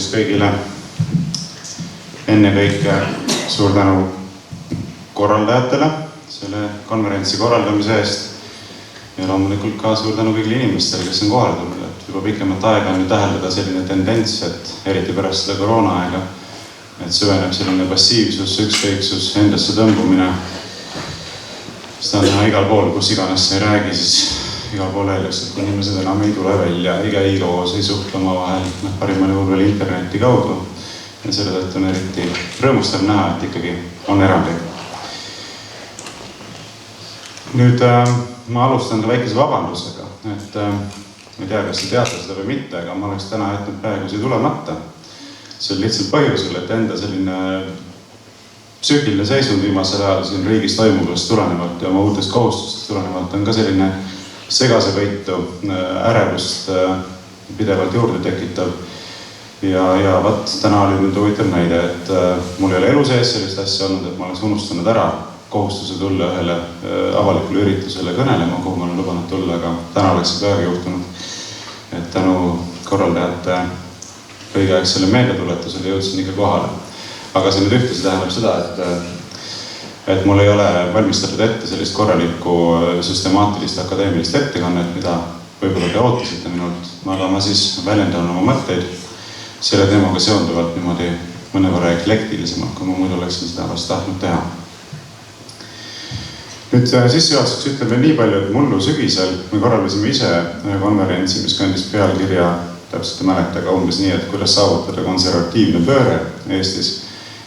siis kõigile. Ennekõike suur tänu korraldajatele selle konverentsi korraldamise eest. Ja loomulikult ka suur tänu kõigile inimestele, kes on kohale tulnud. Et juba pikemat aega on täheldada selline tendents, et eriti pärast seda koroona aega, et süveneb selline passiivsus, ükskõiksus, endasse tõmbumine. Seda on näha igal pool, kus iganes sa ei räägi, siis igal pool öeldakse, et kui inimesed enam ei tule välja, ei käi koos, ei suhtle omavahel, parimal juhul veel interneti kaudu. Ja selle tõttu on eriti rõõmustav näha, et ikkagi on erandi. Nüüd ma alustan ka väikese vabandusega, et ma ei tea, kas te teate seda või mitte, aga ma oleks täna jätnud praegu siia tulemata. See on lihtsalt põhjusel, et enda selline psüükiline seisund viimasel ajal siin riigis toimuvast tulenevalt ja oma uutest kohustustest tulenevalt on ka selline segasevõitu, ärevust pidevalt juurde tekitav. Ja vaat täna oli nüüd huvitav näide, et mul ei ole elu sees sellist asja olnud, et ma oleks unustanud ära kohustuse tulla ühele avalikule üritusele kõnelema, kuhu ma olen lubanud tulla, aga täna oleks see päev juhtunud, et tänu korraldajate õigeaegsele meeldetuletusele jõudsin ikka kohale. Aga see nüüd ühtlasi tähendab seda, et mul ei ole valmistatud ette sellist korralikku süstemaatilist akadeemilist ettekannet, mida võib-olla te ootasite minult, aga ma siis väljendan oma mõtteid selle teemaga seonduvalt niimoodi mõnevõrra eklektilisemalt, kui ma muidu oleksin seda vast tahtnud teha. Nüüd sissejuhatuseks ütleme nii palju, et mullu sügisel me korraldasime ise konverentsi, mis kandis pealkirja, täpselt ei mäleta, aga umbes nii, et kuidas saavutada konservatiivne pööre Eestis.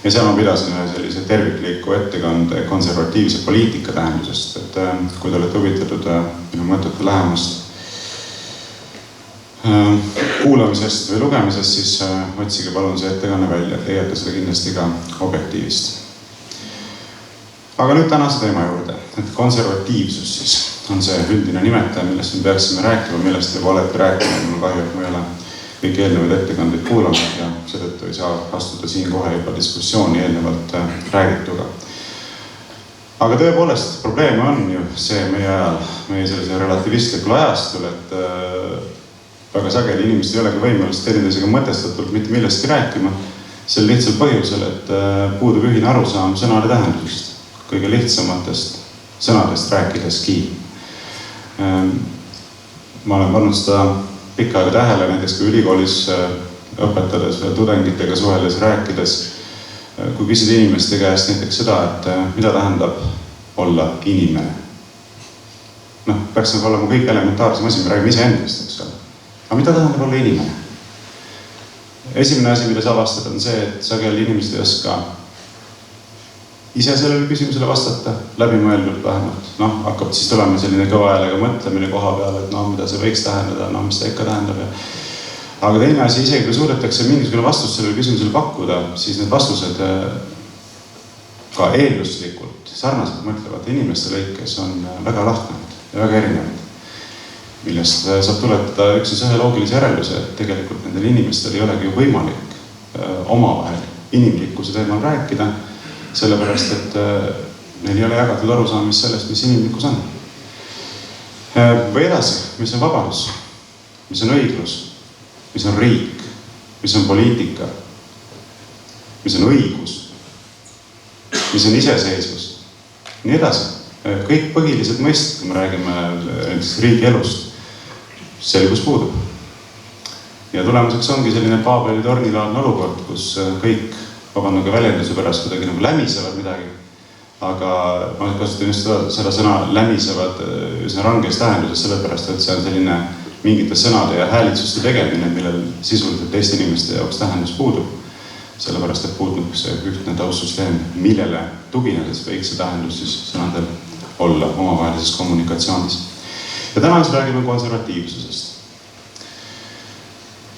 Ja seal ma pidasin ühe sellise tervikliku ettekande konservatiivse poliitika tähendusest, et kui te olete huvitatud minu mõtete lähemast kuulamisest või lugemisest, siis otsige palun see ettekanne välja, leiate seda kindlasti ka objektiivist. Aga nüüd tänase teema juurde, et konservatiivsus siis on see üldine nimetaja, millest me peaksime rääkima, millest te olete rääkinud. Mul kahju, et ma ei ole kõik eelnevaid ettekandeid kuulanud ja seetõttu ei saa astuda siin kohe juba diskussiooni eelnevalt räägituga. Aga tõepoolest, probleeme on ju see meie ajal, meie sellise relativistlikul ajastul, et väga sageli inimesed ei olegi võimelised teineteisega mõtestatult mitte millestki rääkima. Sel lihtsal põhjusel, et puudub ühine arusaam sõnade tähendusest, kõige lihtsamatest sõnadest rääkideski. Ma olen pannud seda pikka aega tähele, näiteks kui ülikoolis õpetades või tudengitega suheles rääkides, kui küsid inimeste käest näiteks seda, et mida tähendab olla inimene. Peaks nagu olema kõik elementaarsem asi, me räägime iseendast, eks ole. Aga mida tähendab olla inimene? Esimene asi, mida sa avastad, on see, et sageli inimesed ei oska ise sellele küsimusele vastata, läbimõeldud vähemalt. Hakkab siis tulema selline kõva häälega mõtlemine koha peal, et mida see võiks tähendada, mis ta ikka tähendab. Aga teine asi, isegi kui suudetakse mingisugune vastus sellele küsimusele pakkuda, siis need vastused ka eelduslikult sarnaselt mõtlevate inimeste lõikes on väga lahknevad ja väga erinevad. Millest saab tuletada üks ühe loogilise järelduse, et tegelikult nendel inimestel ei olegi ju võimalik omavahel inimlikkuse teemal rääkida, sellepärast, et neil ei ole jagatud arusaamist sellest, mis inimlikkus on. Või edasi, mis on vabadus, mis on õiglus, mis on riik, mis on poliitika, mis on õigus, mis on iseseisvus, nii edasi. Kõik põhilised mõisted, kui me räägime näiteks riigi elust, selgus puudub. Ja tulemuseks ongi selline Paabeli tornilaadne olukord, kus kõik, vabandaga väljenduse pärast, kuidagi nagu lämisevad midagi. Aga ma kasutan just seda sõna lämisevad üsna ranges tähenduses, sellepärast, et see on selline mingite sõnade ja häälitsuste tegemine, millel sisuliselt teiste inimeste jaoks tähendus puudub. Sellepärast, et puudub see ühtne taustsüsteem, millele tuginedes võiks see tähendus siis sõnadel olla omavahelises kommunikatsioonis. Ja täna räägime konservatiivsusest.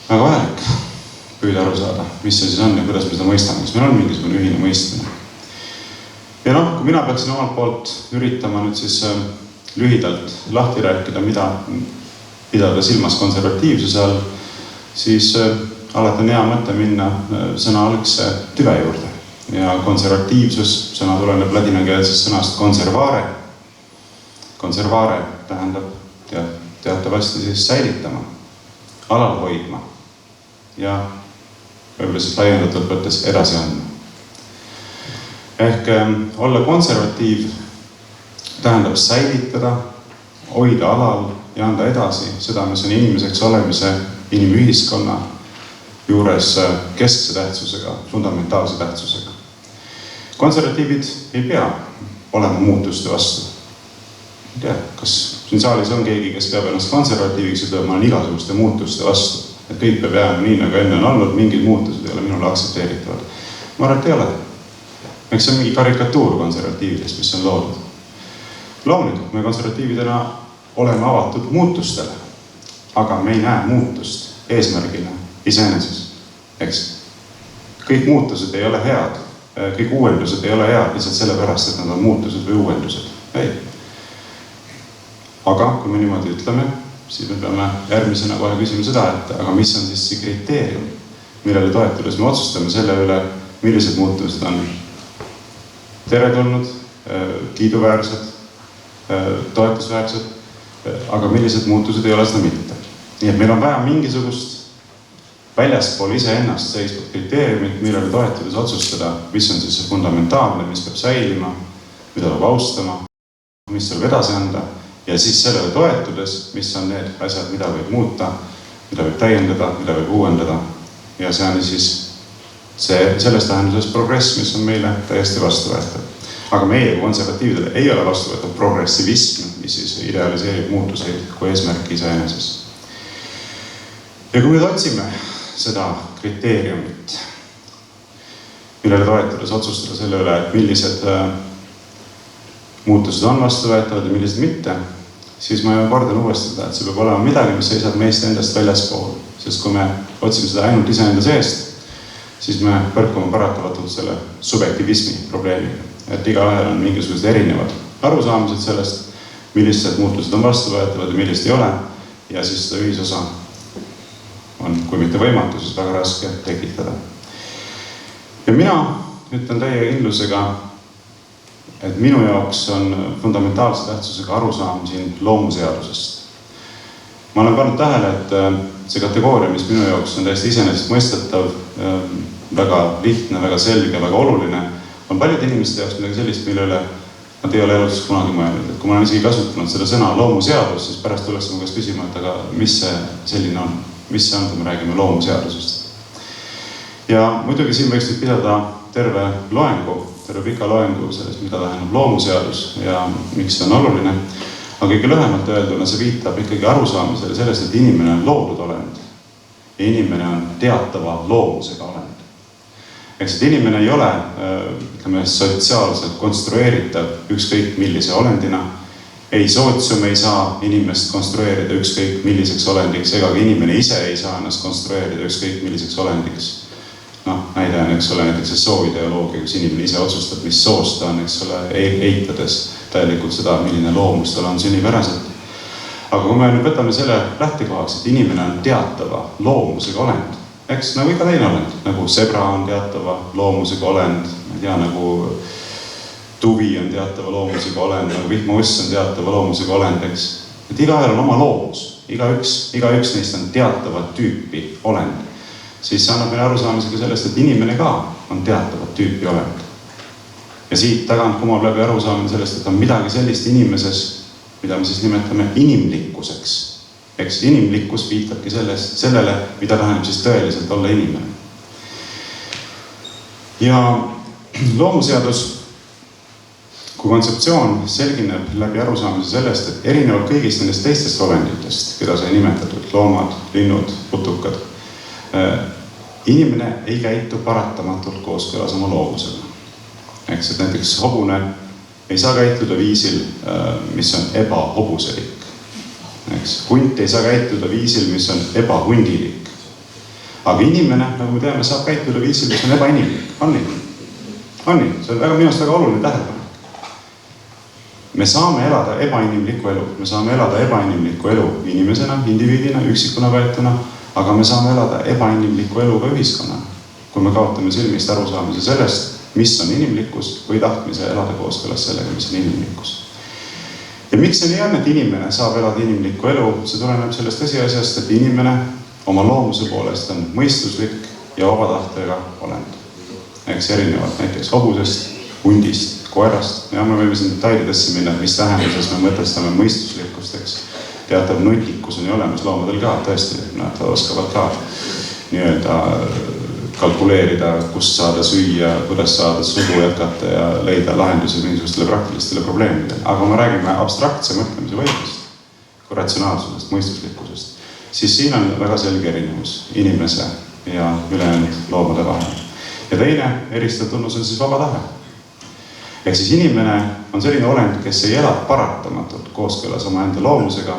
Väga vajalik püüda aru saada, mis see siis on ja kuidas me seda mõistame, kas meil on mingisugune ühine mõistmine. Ja kui mina peaksin omalt poolt üritama nüüd siis lühidalt lahti rääkida, mida pidada silmas konservatiivsuse all, siis alati on hea mõte minna sõna algse tüve juurde. Ja konservatiivsus sõna tuleneb ladinakeelsest sõnast conservare. Conservare tähendab teatavasti siis säilitama, alal hoidma ja võib-olla siis laiendatult võttes edasi andma. Ehk olla konservatiiv tähendab säilitada, hoida alal ja anda edasi seda, mis on inimeseks olemise, inimühiskonna juures keskse tähtsusega, fundamentaalse tähtsusega. Konservatiivid ei pea olema muutuste vastu. Ei tea, kas siin saalis on keegi, kes peab ennast konservatiiviks ja ütleb, ma olen igasuguste muutuste vastu. Et kõik peab jääma nii, nagu enne on olnud, mingid muutused ei ole minule aktsepteeritavad. Ma arvan, et ei ole. Eks see on mingi karikatuur konservatiividest, mis on loodud. Loomulikult, me konservatiividena oleme avatud muutustele, aga me ei näe muutust eesmärgina iseeneses. Eks? Kõik muutused ei ole head, kõik uuendused ei ole head lihtsalt sellepärast, et nad on muutused või uuendused. Ei. Aga kui me niimoodi ütleme, siis me peame järgmisena kohe küsima seda, et aga mis on siis see kriteerium, millele toetudes me otsustame selle üle, millised muutused on teretulnud, kiiduväärsed, toetusväärsed, aga millised muutused ei ole seda mitte. Nii et meil on vaja mingisugust väljaspool iseennast seisvat kriteeriumit, millele toetudes otsustada, mis on siis see fundamentaalne, mis peab säilima, mida peab austama, mis tuleb edasi anda ja siis sellele toetudes, mis on need asjad, mida võib muuta, mida võib täiendada, mida võib uuendada. Ja see on siis selles tähenduses progress, mis on meile täiesti vastuvõetav. Aga meie konservatiividele ei ole vastuvõetav progressivism, mis siis idealiseerib muutuseid kui eesmärki iseeneses. Ja kui me otsime seda kriteeriumit, millele toetudes otsustada selle üle, et millised muutused on vastuvõetavad ja millised mitte, siis ma kordan uuesti seda, et see peab olema midagi, mis seisab meist endast väljaspool. Sest kui me otsime seda ainult iseenda seest, siis me põrkume paratamatult selle subjektivismi probleemiga. Et igaühel on mingisugused erinevad arusaamised sellest, millised muutused on vastuvõetavad ja millised ei ole. Ja siis seda ühisosa on, kui mitte võimatu, siis väga raske tekitada. Ja mina ütlen täie kindlusega, et minu jaoks on fundamentaalse tähtsusega arusaam siin loomuseadusest. Ma olen pannud tähele, et see kategooria, mis minu jaoks on täiesti iseenesest mõistetav, väga lihtne, väga selge, väga oluline, on paljud inimeste jaoks midagi sellist, mille üle nad ei ole elus kunagi mõelnud. Et kui ma olen isegi kasutanud seda sõna loomuseadus, siis pärast tuleks mu käest küsima, et aga mis see selline on? Mis see on, kui me räägime loomuseadusest? Ja muidugi siin võiks nüüd pidada terve pika loengu sellest, mida tähendab loomuseadus ja miks see on oluline. Aga kõige lühemalt öelduna see viitab ikkagi arusaamisele sellest, et inimene on loodud olend ja inimene on teatava loomusega olend. Eks et inimene ei ole sotsiaalselt konstrueeritav ükskõik millise olendina. Ei sootsium ei saa inimest konstrueerida ükskõik milliseks olendiks, ega ka inimene ise ei saa ennast konstrueerida ükskõik milliseks olendiks. Näide on, eks ole, näiteks see sooideoloogia, kus inimene ise otsustab, mis soost ta on, eks ole, eitades täielikult seda, milline loomus tal on sünnipäraselt. Aga kui me nüüd võtame selle lähtekohaks, et inimene on teatava loomusega olend, eks nagu iga teine olend, nagu sebra on teatava loomusega olend, ma ei tea, nagu tuvi on teatava loomusega olend, nagu vihmauss on teatava loomusega olend, eks. Et igaühel on oma loomus, igaüks neist on teatavat tüüpi olend. Siis see annab meile arusaamisega sellest, et inimene ka on teatavat tüüpi olend. Ja siit tagant kumab läbi arusaamine sellest, et on midagi sellist inimeses, mida me siis nimetame inimlikkuseks. Eks inimlikkus viitabki sellele, mida tähendab siis tõeliselt olla inimene. Ja loomuseadus kui kontseptsioon selgineb läbi arusaamise sellest, et erinevalt kõigist nendest teistest olenditest, keda sai nimetatud, loomad, linnud, putukad, inimene ei käitu paratamatult kooskõlas oma loomusega. Eks, et näiteks hobune ei saa käituda viisil, mis on ebahobuselik. Eks, hunt ei saa käituda viisil, mis on ebahundilik. Aga inimene, nagu me teame, saab käituda viisil, mis on ebainimlik. On nii? See on minust väga oluline tähelepanu. Me saame elada ebainimlikku elu. Me saame elada ebainimlikku elu inimesena, indiviidina, üksikuna võetuna, aga me saame elada ebainimlikku elu ka ühiskonna, kui me kaotame silmist arusaamise sellest, mis on inimlikkus või tahtmise elada kooskõlas sellega, mis on inimlikkus. Ja miks see nii on, et inimene saab elada inimlikku elu? See tuleneb sellest tõsiasjast, et inimene oma loomuse poolest on mõistuslik, ja vaba tahtega olend. Eks erinevalt näiteks hobusest, hundist, koerast. Ja me võime siin detailidesse minna, mis tähenduses me mõtestame mõistuslikkust, eks. Teatav nutikus on ju olemas loomadel ka, tõesti, nad oskavad ka nii-öelda kalkuleerida, kust saada süüa, kuidas saada sugu jätkata ja leida lahendusi mingisugustele praktilistele probleemidele. Aga me räägime abstraktse mõtlemise võimest, kui ratsionaalsusest, mõistuslikkusest, siis siin on väga selge erinevus inimese ja ülejäänud loomade vahel. Ja teine eristav tunnus on siis vaba tahe. Ehk siis inimene on selline olend, kes ei ela paratamatult kooskõlas oma enda loomusega,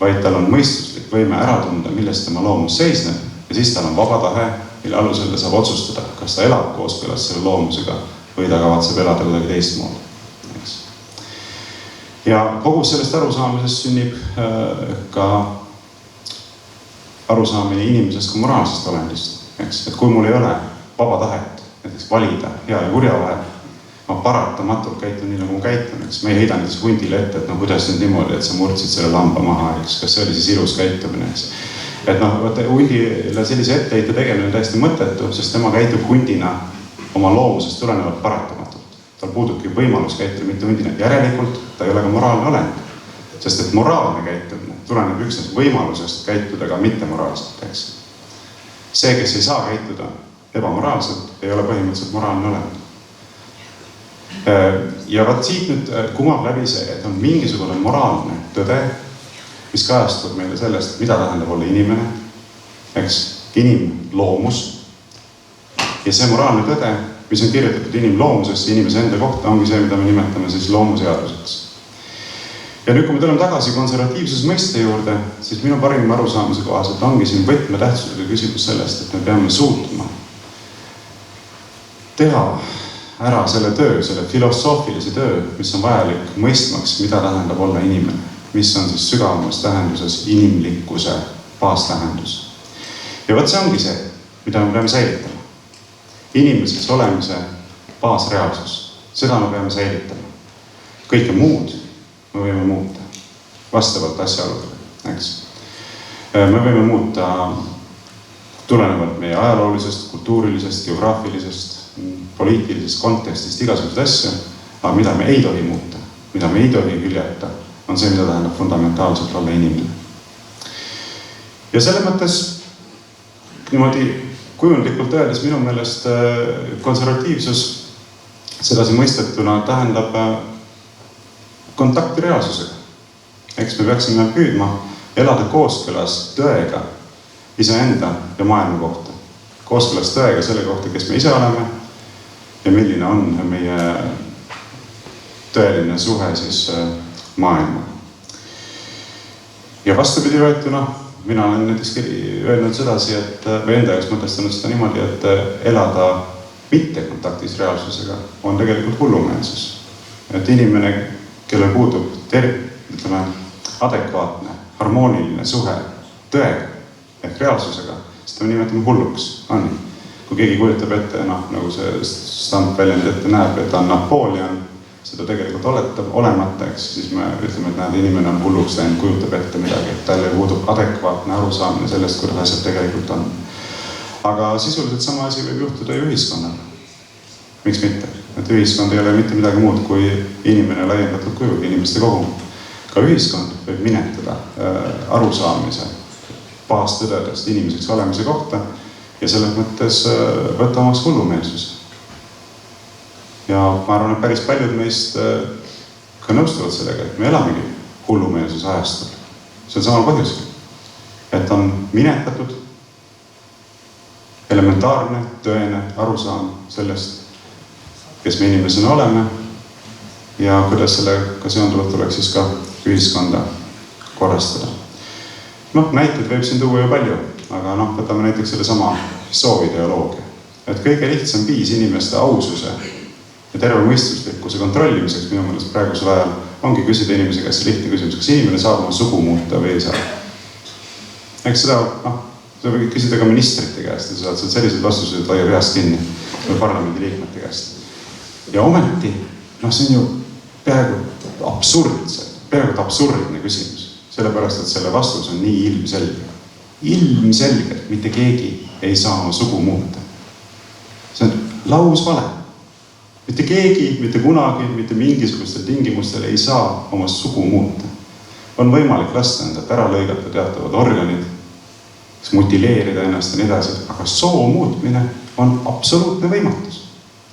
vaid tal on mõistuslik võime ära tunda, millest tema loomus seisneb, ja siis tal on vaba tahe, mille alusel ta saab otsustada, kas ta elab kooskõlas selle loomusega või ta kavatseb elada kuidagi teistmoodi. Ja kogu sellest arusaamisest sünnib ka arusaamine inimesest kui moraalsest olendist. Et kui mul ei ole vaba tahet näiteks valida hea ja kurja vahel, ma paratamatult käitun nii, nagu ma käitun. Me ei heida näiteks hundile ette, et kuidas nüüd niimoodi, et sa murdsid selle lamba maha, kas see oli siis ilus käitumine. Et hundile sellise etteheite tegemine on täiesti mõttetu, sest tema käitub hundina oma loomusest tulenevalt paratamatult. Tal puudubki võimalus käituda mitte hundina. Järelikult ta ei ole ka moraalne olend, sest et moraalne käitumine tuleneb üksnes võimalusest käituda ka mittemoraalselt. See, kes ei saa käituda ebamoraalselt, ei ole põhimõtteliselt moraalne olend. Ja vaat siit nüüd kumab läbi see, et on mingisugune moraalne tõde, mis kajastub meile sellest, mida tähendab olla inimene, inimloomus. Ja see moraalne tõde, mis on kirjutatud inimloomusesse, inimese enda kohta, ongi see, mida me nimetame siis loomuseaduseks. Ja nüüd, kui me tuleme tagasi konservatiivsuse mõiste juurde, siis minu parim arusaamise kohaselt ongi siin võtmetähtsusega küsimus sellest, et me peame suutma teha ära selle töö, selle filosoofilise töö, mis on vajalik mõistmaks, mida tähendab olla inimene. Mis on siis sügavamas tähenduses inimlikkuse baastähendus. Ja võt see ongi see, mida me peame säilitama. Inimeseks olemise baasreaalsus. Seda me peame säilitama. Kõike muud me võime muuta vastavalt asjaoludele. Me võime muuta tulenevalt meie ajaloolisest, kultuurilisest, geograafilisest, poliitilisest kontekstist igasuguseid asju, aga mida me ei tohi muuta, mida me ei tohi hüljata, on see, mida tähendab fundamentaalselt olla inimene. Ja selle mõttes niimoodi kujundlikult öeldes minu meelest konservatiivsus sedasi mõistetuna tähendab kontakti reaalsusega. Eks me peaksime püüdma elada kooskõlas tõega iseenda ja maailma kohta. Kooskõlas tõega selle kohta, kes me ise oleme ja milline on meie tõeline suhe siis maailma. Ja vastupidi võetuna, mina olen näiteks öelnud sedasi, või enda jaoks mõtestanud seda niimoodi, et elada mitte kontaktis reaalsusega on tegelikult hullumeelsus. Et inimene, kellel puudub adekvaatne, harmooniline suhe tõega ehk reaalsusega, seda me nimetame hulluks. Kui keegi kujutab ette, nagu see stamp väljend ette näeb, et ta on Napoleon, seda tegelikult olemata, siis me ütleme, et inimene on hulluks läinud, kujutab ette midagi, et tal ei puudub adekvaatne arusaamine sellest, kuidas asjad tegelikult on. Aga sisuliselt sama asi võib juhtuda ju ühiskonnal. Miks mitte? Et ühiskond ei ole mitte midagi muud kui inimene laiendatud kujul, inimeste kogum. Ka ühiskond võib minetada arusaamise baastõdedest inimeseks olemise kohta ja selles mõttes võtta omaks hullumeelsuse. Ja ma arvan, et päris paljud meist ka nõustuvad sellega, et me elamegi hullumeelsuse ajastul. See on samal põhjusel, et on minetatud elementaarne, tõene arusaam sellest, kes me inimesena oleme ja kuidas sellega seonduvalt tuleks siis ka ühiskonda korrastada. Näiteid võib siin tuua ju palju, aga võtame näiteks selle sama sooideoloogia. Et kõige lihtsam viis inimeste aususe ja terve mõistuslikkuse kontrollimiseks minu meelest praegusel ajal ongi küsida inimese käest see lihtne küsimus, kas inimene saab oma sugu muuta või ei saa. Eks seda võib küsida ka ministrite käest ja saad sellised vastused, et hoia peast kinni või parlamendi liikmete käest. Ja ometi, see on ju peaaegu absurdne küsimus, sellepärast, et selle vastus on nii ilmselge. Ilmselgelt mitte keegi ei saa oma sugu muuta. See on lausvale. Mitte keegi, mitte kunagi, mitte mingisugustel tingimustel ei saa oma sugu muuta. On võimalik lasta endalt ära lõigata teatavad organid, mutileerida ennast ja nii edasi, aga soo muutmine on absoluutne võimatus.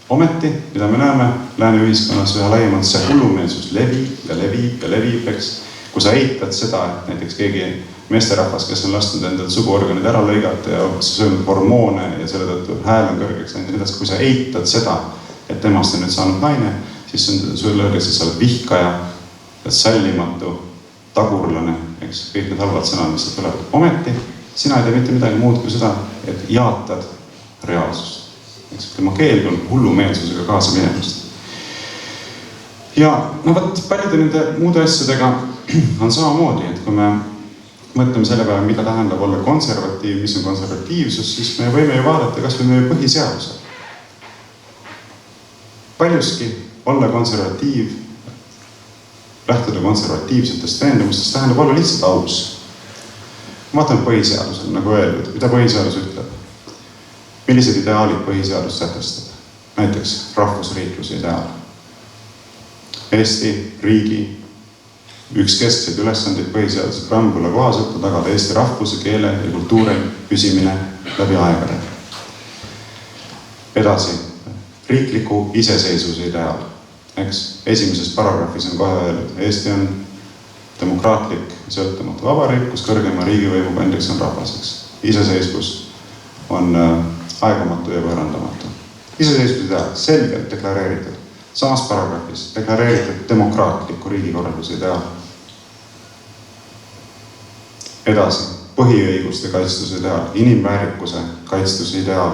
Ometi, mida me näeme lääne ühiskonnas üha laiemalt, see hullumeelsus levib ja levib ja levib, eks. Kui sa eitad seda, et näiteks keegi meesterahvas, kes on lasknud endalt suguorganid ära lõigata ja söönud hormoone ja selle tõttu hääl on kõrgeks läinud ja nii edasi, kui sa eitad seda, et temast on nüüd saanud naine, siis sulle öeldakse, et sa oled vihkaja, sallimatu, tagurlane, eks, kõik need halvad sõnad, mis tulevad. Ometi, sina ei tee mitte midagi muud kui seda, et jaatad reaalsust. Ma keeldun hullumeelsusega kaasa minemast. Ja no võt, paljude nende muude asjadega on samamoodi, et kui me mõtleme selle peale, mida tähendab olla konservatiiv, mis on konservatiivsus, siis me võime ju vaadata kas või meie põhiseaduse. Paljuski olla konservatiiv, lähtuda konservatiivsetest veendumustest tähendab olla lihtsalt aus. Vaatame põhiseadusel, nagu öeldud, mida põhiseadus ütleb. Millised ideaalid põhiseadus sätestab? Näiteks rahvusriikluse ideaal. Eesti riigi üks keskseid ülesandeid põhiseaduse preambula kohaselt on tagada eesti rahvuse, keele ja kultuuri püsimine läbi aegade. Edasi, riikliku iseseisvuse ideaal. Eks, esimeses paragrahvis on kohe öeldud, Eesti on demokraatlik sõltumatu vabariik, kus kõrgema riigivõimu kandjaks on rahvaseks. Iseseisvus on aegumatu ja võõrandamatu. Iseseisvus ideaal, selgelt deklareeritud. Samas paragrahvis deklareeritud demokraatliku riigikorralduse ideaal. Edasi, põhiõiguste kaitstuse ideaal, inimväärikuse kaitstuse ideaal,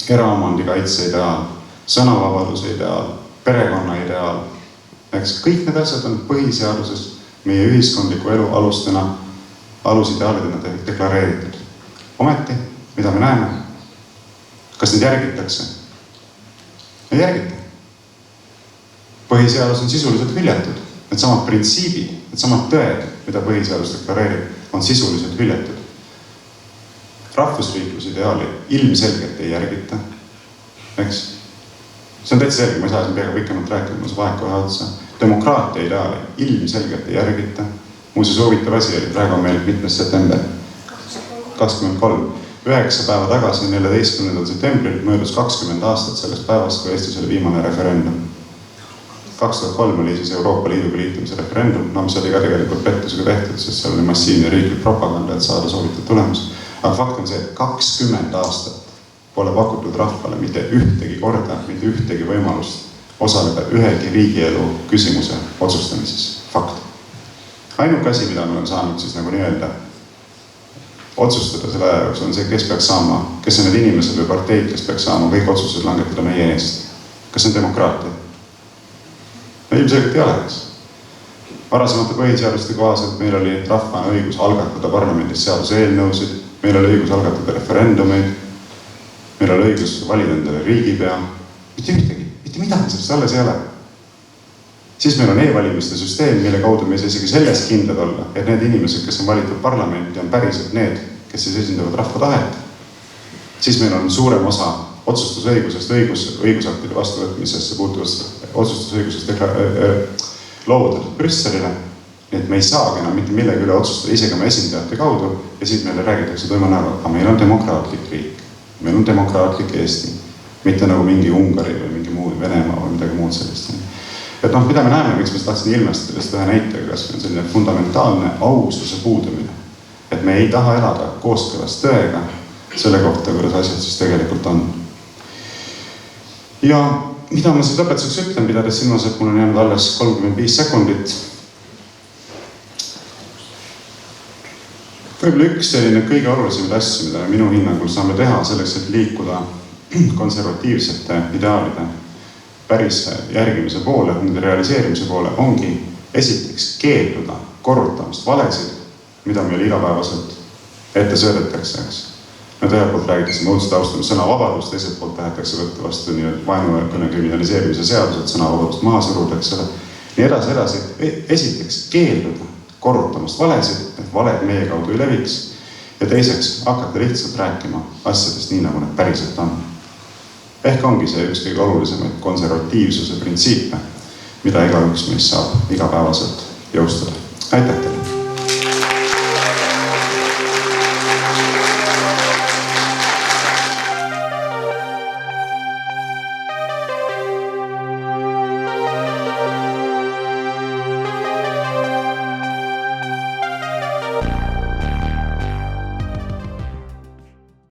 eraomandi kaitse ideaal, sõnavabaduse ideaal, perekonna ideaal. Eks kõik need asjad on põhiseaduses meie ühiskondliku elu alustena, alusideaalidena deklareeritud. Ometi, mida me näeme? Kas neid järgitakse? Ei järgita. Põhiseadus on sisuliselt hüljatud. Need samad printsiibid, need samad tõed, mida põhiseadus deklareerib, on sisuliselt hüljatud. Rahvusriikluse ideaali ilmselgelt ei järgita. Eks? See on täitsa selge, ma ei saa siin peaaegu pikemalt rääkida, ma vaeg kohe otsa. Demokraatia ideaali ilmselgelt ei järgita. Muuseas huvitav asi oli, praegu on meil mitmes september? 23. 9 päeva tagasi, 14. septembril möödus 20 aastat sellest päevast, kui Eestis oli viimane referendum. 2003 oli siis Euroopa Liiduga liitumise referendum, mis oli ka tegelikult pettusega tehtud, sest seal oli massiivne riiklik propaganda, et saada soovitud tulemus. Aga fakt on see, et 20 aastat pole pakutud rahvale mitte ühtegi korda, mitte ühtegi võimalust osaleda ühegi riigielu küsimuse otsustamises. Fakt. Ainuke asi, mida me oleme saanud siis nagu nii-öelda otsustada selle aja jooksul on see, kes peaks saama, kes on need inimesed või parteid, kes peaks saama kõik otsused langetada meie eest. Kas see on demokraatia? No ilmselgelt ei oleks. Varasemate põhiseaduste kohaselt meil oli rahvana õigus algatada parlamendis seaduse eelnõusid, meil oli õigus algatada referendumeid, meil oli õigus valida endale riigipea. Mitte ühtegi, mitte midagi sellest alles ei ole. Siis meil on e-valimiste süsteem, mille kaudu me ei saa isegi sellest kindlad olla, et need inimesed, kes on valitud parlamenti, on päriselt need, kes siis esindavad rahva tahet. Siis meil on suurem osa otsustusõigusest, õigusaktide vastuvõtmisesse puutuvast otsustusõigusest loovutatud Brüsselile. Nii et me ei saagi enam mitte millegi üle otsustada isegi oma esindajate kaudu ja siis meile räägitakse toimunäga, aga meil on demokraatlik riik, meil on demokraatlik Eesti, mitte nagu mingi Ungari või mingi muu Venemaa või midagi muud sellist. Et mida me näeme, miks ma tahtsin ilmestada ühe näitega, kas on selline fundamentaalne aususe puudumine. Et me ei taha elada kooskõlas tõega selle kohta, kuidas asjad siis tegelikult on. Ja mida ma siis lõpetuseks ütlen, pidades silmas, et mul on jäänud alles 35 sekundit. Võib-olla üks selline kõige olulisemaid asju, mida minu hinnangul saame teha selleks, et liikuda konservatiivsete ideaalide päris järgimise poole, nende realiseerimise poole, ongi esiteks keelduda korrutamast valesid, mida meil igapäevaselt ette söödetakse. Nad ühelt poolt räägitakse õudselt austama sõnavabadust, teiselt poolt tahetakse võtta vastu vaenukõne kriminaliseerimise seadused, sõnavabadust maha suruda, nii edasi. Esiteks keelduda korrutamast valesid, et valed meie kaudu ei leviks. Ja teiseks, hakata lihtsalt rääkima asjadest nii, nagu need päriselt on. Ehk ongi see üks kõige olulisemaid konservatiivsuse printsiipe, mida igaüks meist saab igapäevaselt jõustada. Aitäh teile!